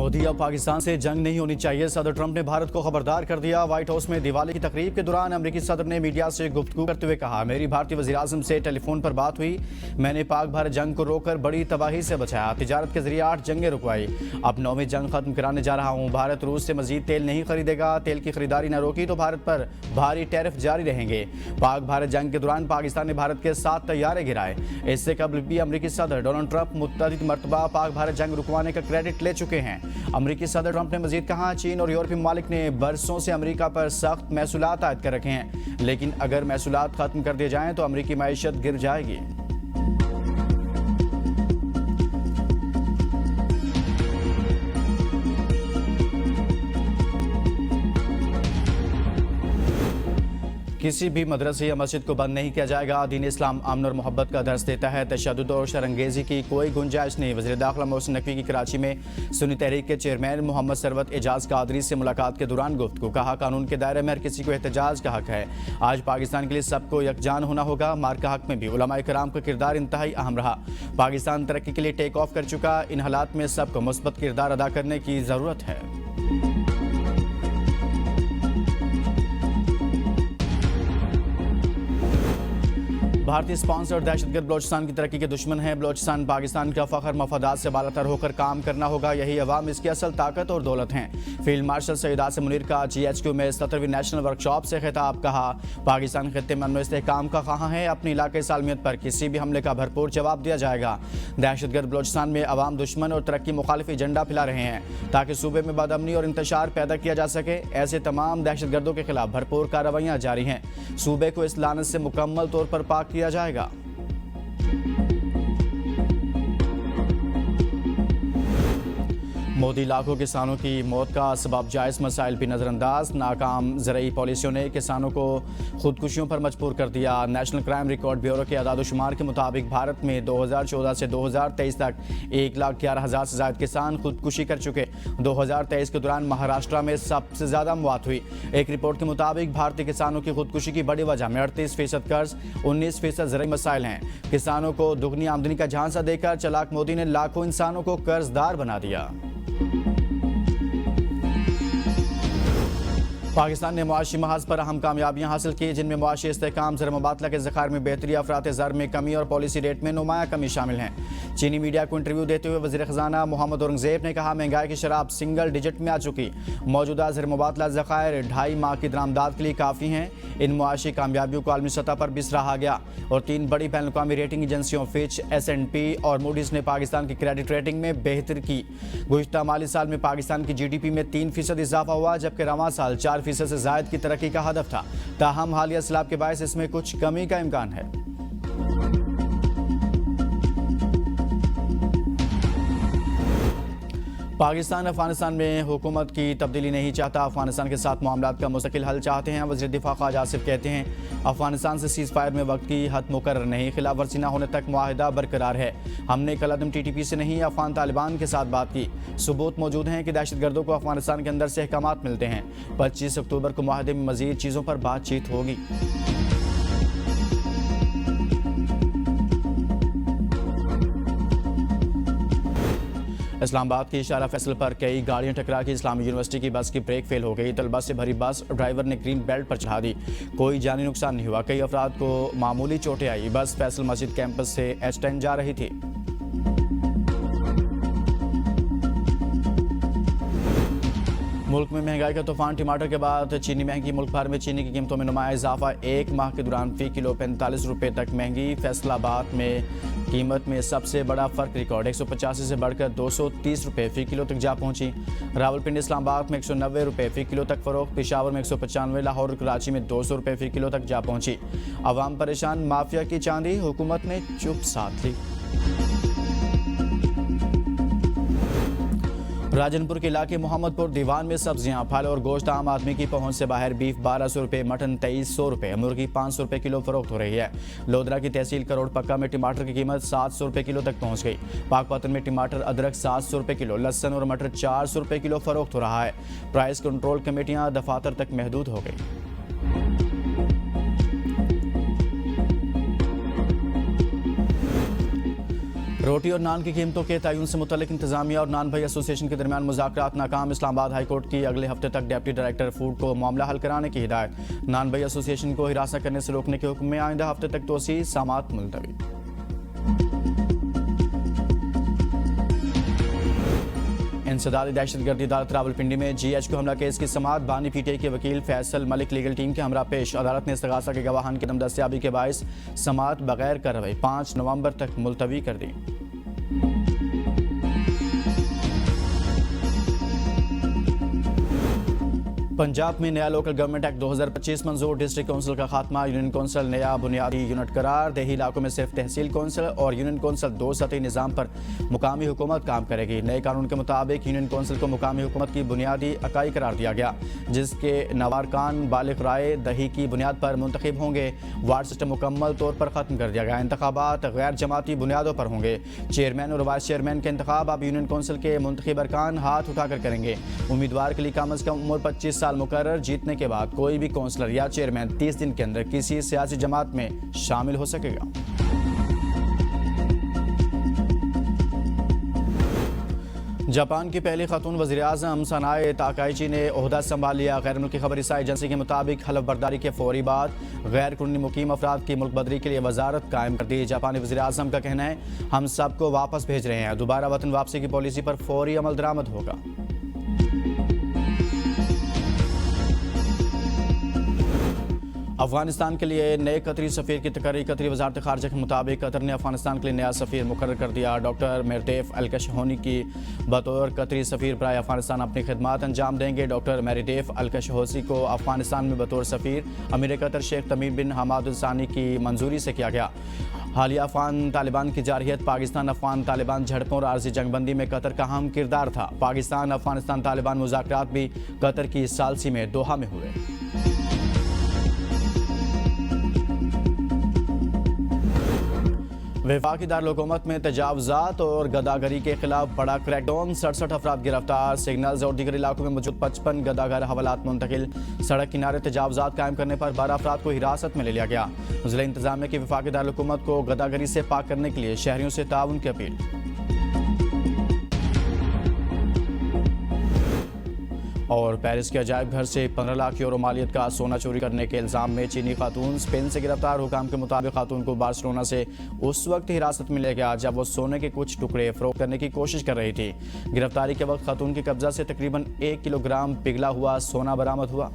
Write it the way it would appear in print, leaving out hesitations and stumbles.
मोदी अब पाकिस्तान से जंग नहीं होनी चाहिए, सदर ट्रंप ने भारत को खबरदार कर दिया। व्हाइट हाउस में दिवाली की तकरीब के दौरान अमेरिकी सदर ने मीडिया से गुफ्तगू करते हुए कहा, मेरी भारतीय वज़ीर आज़म से टेलीफोन पर बात हुई। मैंने पाक भारत जंग को रोककर बड़ी तबाही से बचाया। तिजारत के जरिए 8 जंगें रुकवाई। अब 9वीं जंग खत्म कराने जा रहा हूँ। भारत रूस से मजीद तेल नहीं खरीदेगा। तेल की खरीदारी न रोकी तो भारत पर भारी टैरिफ जारी रहेंगे। पाक भारत जंग के दौरान पाकिस्तान ने भारत के 7 तैयारे गिराए। इससे कबल भी अमेरिकी सदर डोनाल्ड ट्रंप मुतअद्दिद मरतबा पाक भारत जंग रुकवाने का क्रेडिट ले चुके हैं। अमेरिकी सदर ट्रंप ने मजीद कहा, चीन और यूरोपीय ममालिक ने बरसों से अमेरिका पर सख्त महसूलात आयद कर रखे हैं, लेकिन अगर महसूलात खत्म कर दिए जाएं तो अमेरिकी मईशत गिर जाएगी। किसी भी मदरसे या मस्जिद को बंद नहीं किया जाएगा। दीन इस्लाम अमन और मोहब्बत का दर्स देता है। तशद्दुद और शरंगेजी की कोई गुंजाइश नहीं। वज़ीर दाखिला मोहसिन नकवी की कराची में सुन्नी तहरीक के चेयरमैन मोहम्मद सरवत एजाज कादरी से मुलाकात के दौरान गुफ्तगू। कहा, कानून के दायरे में हर किसी को एहतजाज का हक है। आज पाकिस्तान के लिए सबको यकजान होना होगा। मार्क हक में भी उलमाए कराम का किरदार इंतहाई अहम रहा। पाकिस्तान तरक्की के लिए टेक ऑफ कर चुका। इन हालात में सबको मुस्बत किरदार अदा करने की ज़रूरत है। भारतीय स्पॉन्सर्ड दहशतगर्द बलोचिस्तान की तरक्की के दुश्मन हैं। बलोचिस्तान पाकिस्तान का फखर मफादात से बालातर होकर काम करना होगा। यही अवाम इसकी असल ताकत और दौलत हैं। फील्ड मार्शल सैयद आसिम मुनीर का GHQ में 17वीं नेशनल वर्कशॉप से खिताब। कहा, पाकिस्तान खित्ते में अमन इस्तेहकाम का ख्वाह है। अपने इलाके सालमियत पर किसी भी हमले का भरपूर जवाब दिया जाएगा। दहशतगर्द बलोचिस्तान में अवाम दुश्मन और तरक्की मुखालिफ एजेंडा फैला रहे हैं ताकि सूबे में बदअमनी और इंतशार पैदा किया जा सके। ऐसे तमाम दहशतगर्दों के खिलाफ भरपूर कार्रवाइयाँ जारी हैं। सूबे को इस लानत से मुकम्मल तौर पर पाक किया जाएगा। मोदी लाखों किसानों की मौत का सबब जायज़ मसाइल भी नज़रअंदाज। नाकाम ज़रई पॉलिसियों ने किसानों को खुदकुशियों पर मजबूर कर दिया। नेशनल क्राइम रिकॉर्ड ब्यूरो के आदाद-ओ-शुमार के मुताबिक भारत में 2014 से 2023 तक 1,11,000 से ज़ायद किसान खुदकुशी कर चुके। 2023 के दौरान महाराष्ट्र में सबसे ज़्यादा मौत हुई। एक रिपोर्ट के मुताबिक भारतीय किसानों की खुदकुशी की बड़ी वजह में 38% कर्ज, 19% ज़रई मसाइल हैं। किसानों को दुगनी आमदनी का झांसा देकर चलाक मोदी ने लाखों इंसानों को कर्जदार बना दिया। पाकिस्तान ने मुआशी महाज पर अहम कामयाबियां हासिल की, जिनमें मुआशी इस्तेहकाम, ज़र मुबादला के ज़खायर में बेहतरी, अफरात ज़र में कमी और पॉलिसी रेट में नुमाया कमी शामिल हैं। चीनी मीडिया को इंटरव्यू देते हुए वज़ीर ख़ज़ाना मोहम्मद औरंगज़ेब ने कहा, महंगाई की शराब सिंगल डिजिट में आ चुकी। मौजूदा ज़र मुबादला ज़खायर 2.5 माह की दरामदाद के लिए काफ़ी हैं। इन मुआशी कामयाबियों को आलमी सतह पर भी सराहा गया और 3 बड़ी बैनुल-अक़वामी रेटिंग एजेंसियों फिच, S&P और मूडीज़ ने पाकिस्तान की क्रेडिट रेटिंग में बेहतरी की। गुज़िश्ता माली साल में पाकिस्तान की GDP में 3% इजाफा हुआ, जबकि रवां साल 4% से ज़ायद की तरक्की का हदफ था। ताहम हालिया सैलाब के बायस इसमें कुछ कमी का इम्कान है। पाकिस्तान अफगानिस्तान में हुकूमत की तब्दीली नहीं चाहता। अफगानिस्तान के साथ मामलात का मुस्तकिल हल चाहते हैं। वज़ीर दिफा ख्वाजा आसिफ कहते हैं, अफगानिस्तान से सीज़ फायर में वक्त की हद मुकर्रर नहीं, खिलाफ वर्जी न होने तक मुआहिदा बरकरार है। हमने कलअदम TTP से नहीं, अफगान तालिबान के साथ बात की। सबूत मौजूद हैं कि दहशतगर्दों को अफगानिस्तान के अंदर से अहकामात मिलते हैं। 25 अक्टूबर को मुआहदे में मज़ीद चीज़ों पर बातचीत होगी। इस्लामाबाद की इशारा फैसल पर कई गाड़ियां टकरा की इस्लामी यूनिवर्सिटी की बस की ब्रेक फेल हो गई। तलबा से भरी बस ड्राइवर ने ग्रीन बेल्ट पर चढ़ा दी। कोई जानी नुकसान नहीं हुआ। कई अफराद को मामूली चोटें आई। बस फैसल मस्जिद कैंपस से H10 जा रही थी। मुल्क में महंगाई का तूफान। टमाटर के बाद चीनी महंगी। मुल्क भर में चीनी की कीमतों में नुमाया इजाफा। 1 माह के दौरान फी किलो 45 रुपये तक महंगी। फैसलाबाद में कीमत में सबसे बड़ा फ़र्क रिकॉर्ड 185 से बढ़कर 230 रुपये फ़ी किलो तक जा पहुंची। रावलपिंडी इस्लामाबाद में 190 रुपये फ़ी किलो तक फ़रोख्त। पेशावर में 195, लाहौर और कराची में 200 रुपये फ़ी किलो तक जा पहुंची। अवाम परेशान। माफिया की चांदी, हुकूमत ने चुप साध ली। राजनपुर के इलाके मोहम्मदपुर दीवान में सब्जियां, फल और गोश्त आम आदमी की पहुंच से बाहर। बीफ 1200 रुपये, मटन 2300 रुपये, मुर्गी 500 रुपये किलो फरोख्त हो रही है। लोधरा की तहसील करोड़ पक्का में टमाटर की कीमत 700 रुपये किलो तक पहुंच गई। पाकपतन में टमाटर अदरक 700 रुपये किलो, लहसुन और मटर 400 रुपये किलो फरोख्त हो रहा है। प्राइस कंट्रोल कमेटियां दफातर तक महदूद हो गई। रोटी और नान की कीमतों के तयन से मुतल्लिक इंतजामिया और नान भाई एसोसिएशन के दरमियान मुज़ाकरात नाकाम। इस्लामाबाद हाई कोर्ट की अगले हफ्ते तक डिप्टी डायरेक्टर फूड को मामला हल कराने की हिदायत। नान भाई एसोसिएशन को हिरासत करने से रोकने के हुक्म में आइंदा हफ्ते तक तोसी सामात मुलतवी। इंसदादी दहशतगर्दी अदालत रावलपिंडी में GH को हमला केस की समाअत। बानी PTI के वकील फैसल मलिक लीगल टीम के हमरा पेश। अदालत ने इस्तगासा के गवाहान की दमदस्तियाबी के बायस समाअत बगैर कार्रवाई 5 नवंबर तक मुलतवी कर दी। पंजाब में नया लोकल गवर्नमेंट एक्ट 2025 मंजूर। डिस्ट्रिक्ट काउंसिल का खात्मा। यूनियन काउंसिल नया बुनियादी यूनिट करार। देही इलाकों में सिर्फ तहसील काउंसिल और यूनियन काउंसिल 2 सतही निज़ाम पर मुकामी हुकूमत काम करेगी। नए कानून के मुताबिक यूनियन काउंसिल को मुकामी हुकूमत की बुनियादी इकाई करार दिया गया, जिसके नवारकान बालिग राय दही की बुनियाद पर मुंतखब होंगे। वार्ड सिस्टम मुकम्मल तौर पर ख़त्म कर दिया गया। इंतखाबात गैर जमाती बुनियादों पर होंगे। चेयरमैन और वाइस चेयरमैन के इंतखाब अब यूनियन काउंसिल के मुंतखब अरकान हाथ उठाकर करेंगे। उम्मीदवार के लिए कम अज़ कम उम्र 25 साल मुकर्रर। जीतने के बाद कोई भी काउंसलर या चेयरमैन 30 दिन के अंदर किसी सियासी जमात में शामिल हो सकेगा। जापान की पहली खातून वज़ीर-ए-आज़म सनाए ताकाइची ने ओहदा संभाल लिया। गैर मुल्की खबर रसाई एजेंसी के मुताबिक हलफ बर्दारी के फौरी बाद गैर कानूनी मुकीम अफराद की मुल्क बदरी के लिए वजारत कायम कर दी। जापानी वज़ीर-ए-आज़म का कहना है, हम सबको वापस भेज रहे हैं। दोबारा वतन वापसी की पॉलिसी पर फौरी अमल दरामद होगा। अफगानिस्तान के लिए नए कतरी सफ़ीर की तकर्री। कतरी वज़ारत ख़ारजा के मुताबिक कतर ने अफगानिस्तान के लिए नया सफ़ीर मुकर्रर कर दिया। डॉक्टर मेरदेफ अलकशहोनी की बतौर कतरी सफ़ीर बराए अफगानिस्तान अपनी खिदमात अंजाम देंगे। डॉक्टर मेरदेफ अलकशहोसी को अफगानिस्तान में बतौर सफ़ीर अमीर कतर शेख तमीम बिन हमाद सानी की मंजूरी से किया गया। हालिया अफगान तालिबान की जारहियत। पाकिस्तान अफगान तालिबान झड़पों और आरजी जंगबंदी में कतर का अहम किरदार था। पाकिस्तान अफगानिस्तान तालिबान मुज़ाकरात भी कतर की सालसी में दोहा में हुए। वफाकी दारुल-हुकूमत में तजावुज़ात और गदागरी के खिलाफ बड़ा क्रैकडाउन। 67 अफराद गिरफ्तार। सिग्नल्स और दीगर इलाकों में मौजूद 55 गदागर हवालात मुंतकिल। सड़क किनारे तजावुज़ात कायम करने पर 12 अफराद को हिरासत में ले लिया गया। ज़िला इंतज़ामिया की वफाकी दारुल-हुकूमत को गदागरी से पाक करने के लिए शहरियों से ताउन की अपील। और पेरिस के अजायब घर से 15 लाख यूरो मालियत का सोना चोरी करने के इल्ज़ाम में चीनी खातून स्पेन से गिरफ्तार। हुकाम के मुताबिक खातून को बार्सिलोना से उस वक्त हिरासत में लिया गया जब वो सोने के कुछ टुकड़े फरोख्त करने की कोशिश कर रही थी। गिरफ्तारी के वक्त खातून के कब्जा से तकरीबन 1 किलोग्राम पिघला हुआ सोना बरामद हुआ।